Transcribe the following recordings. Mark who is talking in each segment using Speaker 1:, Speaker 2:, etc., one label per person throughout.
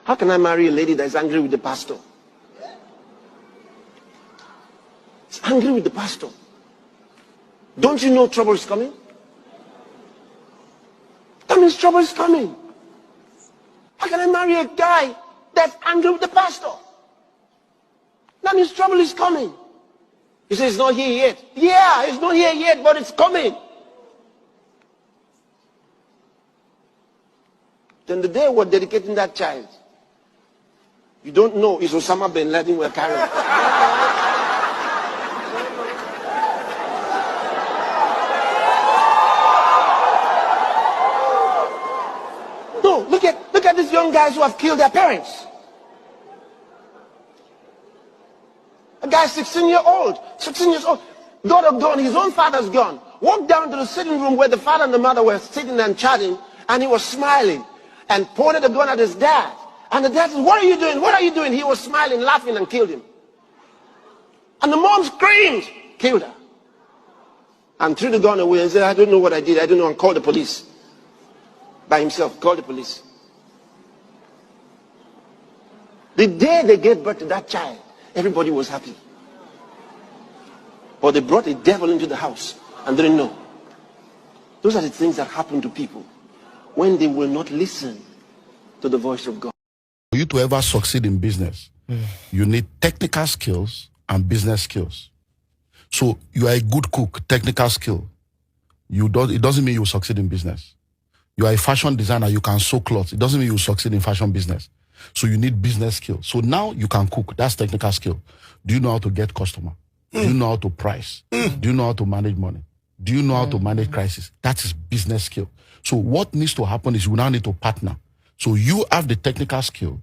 Speaker 1: How can I marry a lady that is angry with the pastor? It's angry with the pastor. Don't you know trouble is coming? That means trouble is coming. How can I marry a guy that's angry with the pastor? That means trouble is coming. He says it's not here yet. Yeah, it's not here yet, but it's coming. Then the day we're dedicating that child, you don't know it's Osama bin Laden we're carrying. No, look at these young guys who have killed their parents. A guy 16 years old, daughter gone, his own father's gone. Walked down to the sitting room where the father and the mother were sitting and chatting, and he was smiling and pointed a gun at his dad. And the dad said, "What are you doing? What are you doing?" He was smiling, laughing, and killed him. And the mom screamed, killed her. And threw the gun away and said, "I don't know what I did. I don't know," and called the police. By himself, called the police. The day they gave birth to that child, everybody was happy. But they brought a devil into the house and didn't know. Those are the things that happen to people when they will not listen to the voice of God.
Speaker 2: For you to ever succeed in business, you need technical skills and business skills. So you are a good cook, technical skill. It doesn't mean you will succeed in business. You are a fashion designer, you can sew clothes. It doesn't mean you will succeed in fashion business. So you need business skills. So now you can cook. That's technical skill. Do you know how to get customer? Do you know how to price? Do you know how to manage money? Do you know how to manage crisis? That is business skill. So what needs to happen is you now need to partner. So you have the technical skill,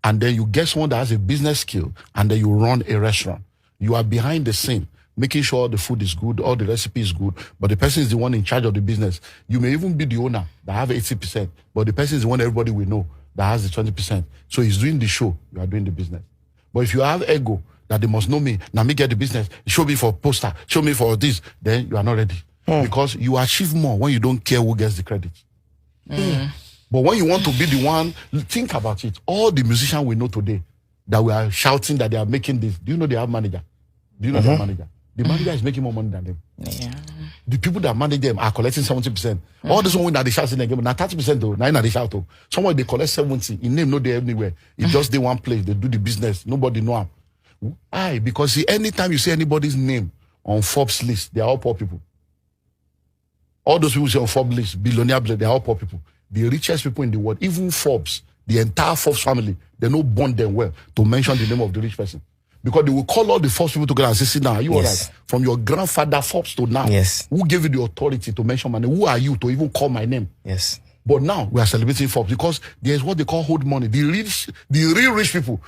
Speaker 2: and then you get someone that has a business skill, and then you run a restaurant. You are behind the scene, making sure the food is good, all the recipe is good, but the person is the one in charge of the business. You may even be the owner that have 80%, but the person is the one everybody will know that has the 20%. So he's doing the show, you are doing the business. But if you have ego, that they must know me, now me get the business, show me for poster, show me for this, then you are not ready. Because you achieve more when you don't care who gets the credit. But when you want to be the one, think about it. All the musicians we know today that we are shouting that they are making this, do you know they have manager? Do you know their manager? The manager is making more money than them.
Speaker 3: Yeah.
Speaker 2: The people that manage them are collecting 70%. All this one that they shout in the game, now 30% though, now they shout though. Someone they collect 70, in name no they everywhere. It just they one place, they do the business, nobody know them. Why? Because see, anytime you see anybody's name on Forbes list, they are all poor people. All those people say on Forbes list, billionaires, they are all poor people. The richest people in the world, even Forbes, the entire Forbes family, they don't bond them well to mention the name of the rich person. Because they will call all the Forbes people together and say, "See now, are you all right? From your grandfather Forbes to now, who gave you the authority to mention my name? Who are you to even call my name?"
Speaker 3: Yes.
Speaker 2: But now we are celebrating Forbes because there's what they call hold money. The real rich people,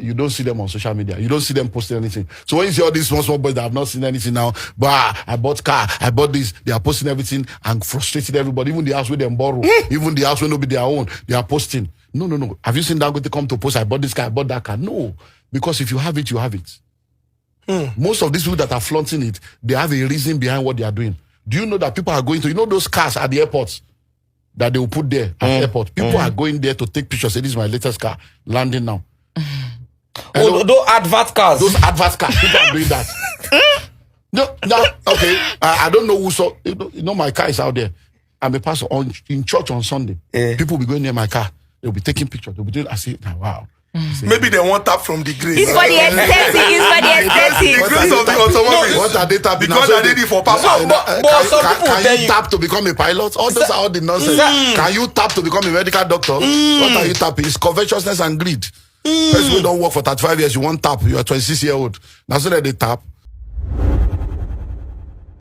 Speaker 2: you don't see them on social media. You don't see them posting anything. So when you see all these small boys that have not seen anything now, but I bought car, I bought this, they are posting everything and frustrated everybody. Even the house where they borrow, even the house where nobody their own, they are posting. No. Have you seen that going to come to post? I bought this car, I bought that car. No. Because if you have it, you have it. Most of these people that are flaunting it, they have a reason behind what they are doing. Do you know that people are going to, those cars at the airports that they will put there at the airport? People are going there to take pictures. Say, "This is my latest car, landing now."
Speaker 3: Those advert cars.
Speaker 2: Those advert cars, people are doing that. Okay. I don't know who saw, my car is out there. I'm a pastor in church on Sunday. People will be going near my car. They'll be taking pictures. They'll be doing, I say, wow.
Speaker 4: Maybe they want tap from the grace.
Speaker 5: It's for the aesthetic. It's for the aesthetic.
Speaker 4: The grace of the automotive.
Speaker 2: What are they tapping?
Speaker 4: Because I did it for Papa.
Speaker 2: Can you tap to become a pilot? All those are all the nonsense. Can you tap to become a medical doctor? What are you tapping? It's covetousness and greed. First, we don't work for 35 years. You want tap. You are 26-year-old. Now so that they tap.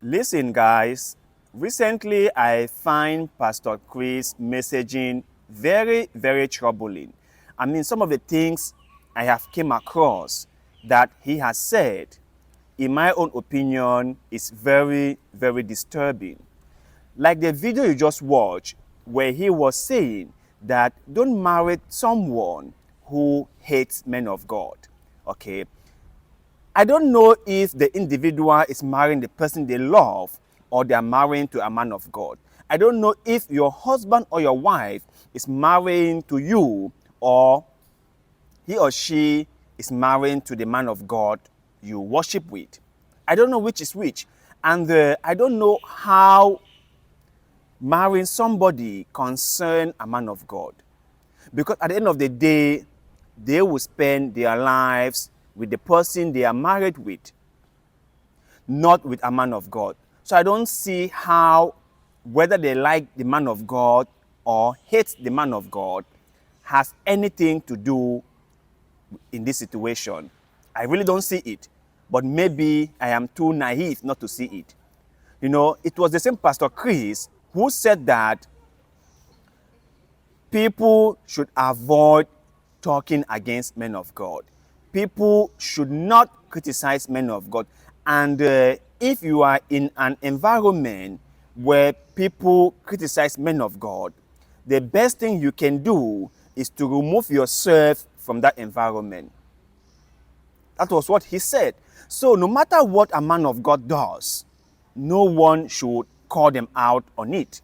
Speaker 6: Listen, guys. Recently, I find Pastor Chris messaging very, very troubling. I mean, some of the things I have came across that he has said, in my own opinion, is very, very disturbing. Like the video you just watched, where he was saying that don't marry someone who hates men of God, okay? I don't know if the individual is marrying the person they love or they are marrying to a man of God. I don't know if your husband or your wife is marrying to you or he or she is marrying to the man of God you worship with. I don't know which is which. And I don't know how marrying somebody concern a man of God. Because at the end of the day, they will spend their lives with the person they are married with, not with a man of God. So I don't see how whether they like the man of God or hate the man of God has anything to do in this situation. I really don't see it. But maybe I am too naive not to see it. You know, it was the same Pastor Chris who said that people should avoid talking against men of God. People should not criticize men of God. And if you are in an environment where people criticize men of God, the best thing you can do is to remove yourself from that environment. That was what he said. So no matter what a man of God does, no one should call them out on it.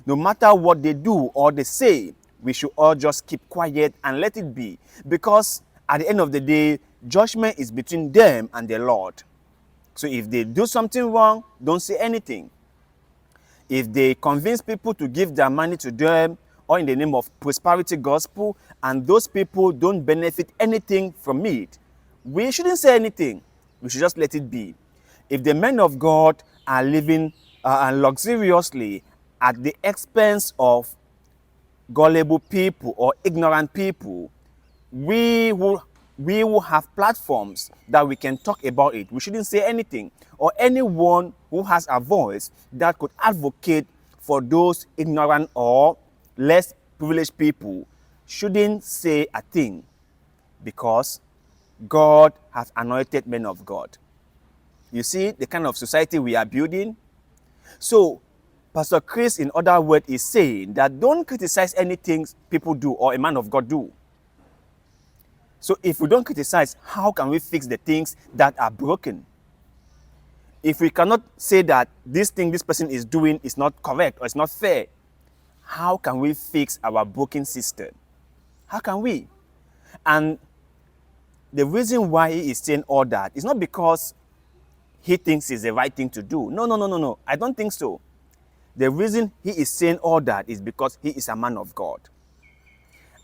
Speaker 6: No matter what they do or they say, we should all just keep quiet and let it be. Because at the end of the day, judgment is between them and the Lord. So if they do something wrong, don't say anything. If they convince people to give their money to them or in the name of prosperity gospel, and those people don't benefit anything from it, we shouldn't say anything. We should just let it be. If the men of God are living luxuriously at the expense of gullible people or ignorant people, we will have platforms that we can talk about it. We shouldn't say anything. Or anyone who has a voice that could advocate for those ignorant or less privileged people shouldn't say a thing, because God has anointed men of God. You see the kind of society we are building? So Pastor Chris, in other words, is saying that don't criticize anything people do or a man of God do. So if we don't criticize, how can we fix the things that are broken? If we cannot say that this thing this person is doing is not correct or it's not fair, how can we fix our broken system? How can we? And the reason why he is saying all that is not because he thinks it's the right thing to do. No. I don't think so. The reason he is saying all that is because he is a man of God.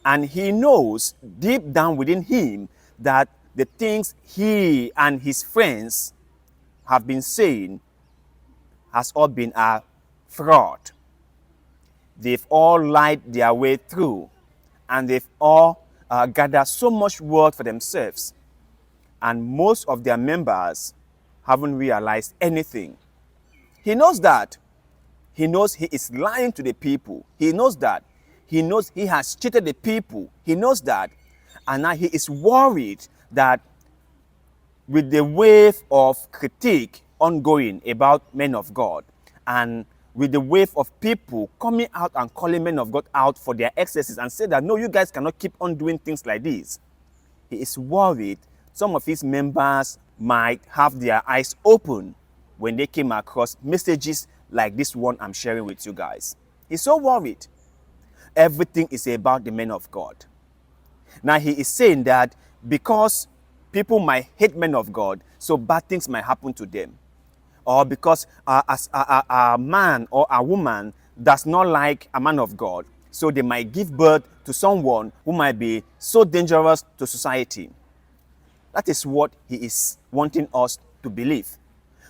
Speaker 6: And he knows deep down within him that the things he and his friends have been saying has all been a fraud. They've all lied their way through, and they've all gathered so much wealth for themselves. And most of their members haven't realized anything. He knows that. He knows he is lying to the people. He knows that. He knows he has cheated the people. He knows that. And now he is worried that with the wave of critique ongoing about men of God, and with the wave of people coming out and calling men of God out for their excesses and say that, no, you guys cannot keep on doing things like this. He is worried some of his members might have their eyes open when they came across messages like this one I'm sharing with you guys. He's so worried. Everything is about the men of God. Now he is saying that because people might hate men of God, so bad things might happen to them. Or because a man or a woman does not like a man of God, so they might give birth to someone who might be so dangerous to society. That is what he is wanting us to believe.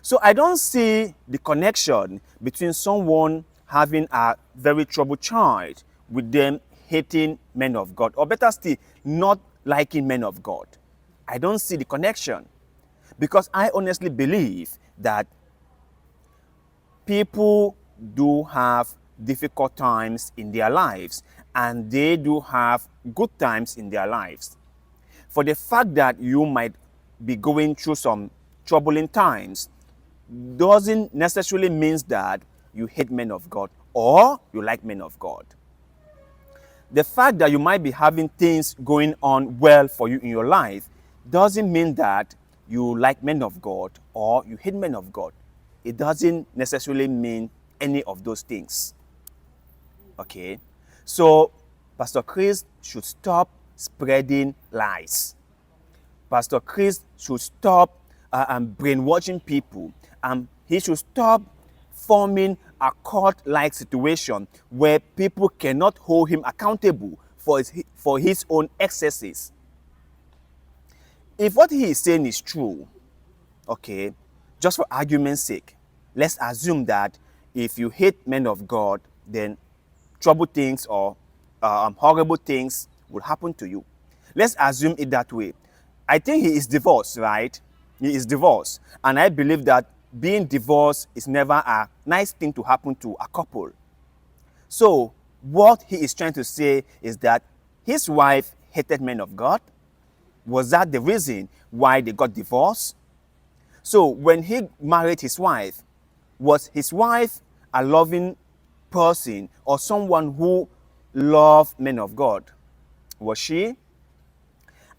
Speaker 6: So I don't see the connection between someone having a very troubled child with them hating men of God, or better still, not liking men of God. I don't see the connection, because I honestly believe that people do have difficult times in their lives, and they do have good times in their lives. For the fact that you might be going through some troubling times doesn't necessarily mean that you hate men of God or you like men of God. The fact that you might be having things going on well for you in your life doesn't mean that you like men of God or you hate men of God. It doesn't necessarily mean any of those things. Okay? So Pastor Chris should stop spreading lies. Pastor Chris should stop brainwashing people. He should stop forming a cult-like situation where people cannot hold him accountable for his own excesses. If what he is saying is true, okay, just for argument's sake, let's assume that if you hate men of God, then trouble things or horrible things will happen to you. Let's assume it that way. I think he is divorced, right? He is divorced. And I believe that being divorced is never a nice thing to happen to a couple. So what he is trying to say is that his wife hated men of God. Was that the reason why they got divorced? So when he married his wife, was his wife a loving person or someone who loved men of God? Was she?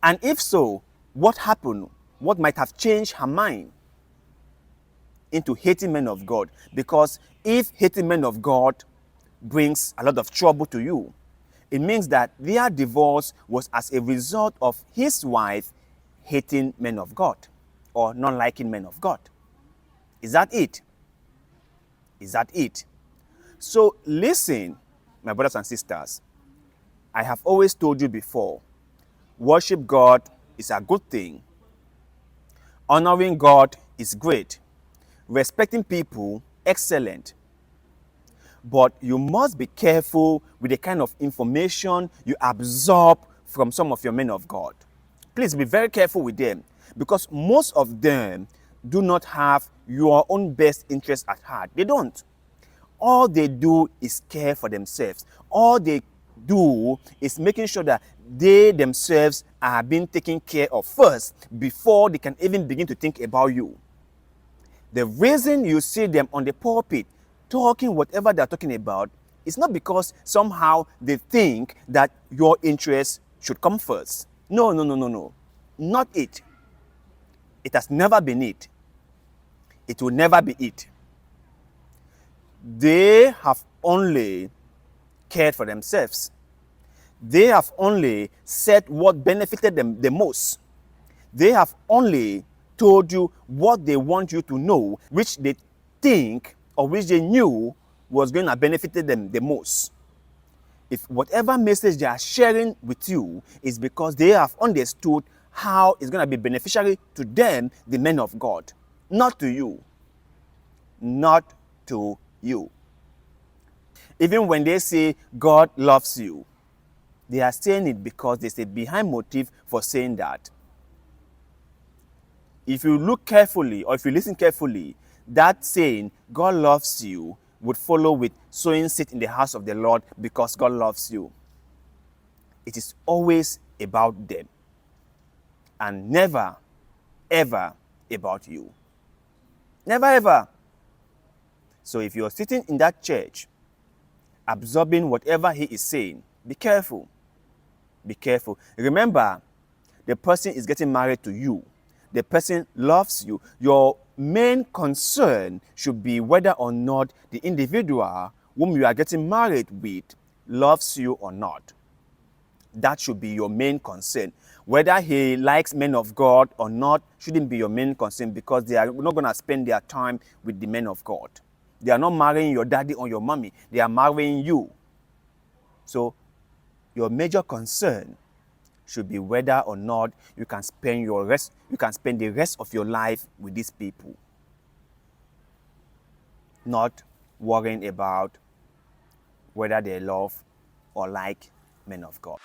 Speaker 6: And if so, what happened? What might have changed her mind into hating men of God? Because if hating men of God brings a lot of trouble to you, it means that their divorce was as a result of his wife hating men of God or not liking men of God. Is that it? Is that it? So listen, my brothers and sisters, I have always told you before, worship God is a good thing. Honoring God is great. Respecting people, excellent. But you must be careful with the kind of information you absorb from some of your men of God. Please be very careful with them, because most of them do not have your own best interest at heart. They don't. All they do is care for themselves. All they do is making sure that they themselves are being taken care of first before they can even begin to think about you. The reason you see them on the pulpit talking whatever they're talking about is not because somehow they think that your interests should come first. No. Not it. It has never been it. It will never be it. They have only cared for themselves. They have only said what benefited them the most. They have only told you what they want you to know, which they think or which they knew was going to benefit them the most. If whatever message they are sharing with you is because they have understood how it's going to be beneficiary to them, the men of God, not to you. Not to you. Even when they say God loves you, they are saying it because there's a behind motive for saying that. If you look carefully or if you listen carefully, that saying, God loves you, would follow with sowing seed in the house of the Lord because God loves you. It is always about them and never, ever about you. Never, ever. So if you're sitting in that church, absorbing whatever he is saying, be careful. Be careful. Remember, the person is getting married to you. The person loves you. Your main concern should be whether or not the individual whom you are getting married with loves you or not. That should be your main concern. Whether he likes men of God or not shouldn't be your main concern, because they are not going to spend their time with the men of God. They are not marrying your daddy or your mommy. They are marrying you. So your major concern should be whether or not you can spend the rest of your life with these people. Not worrying about whether they love or like men of God.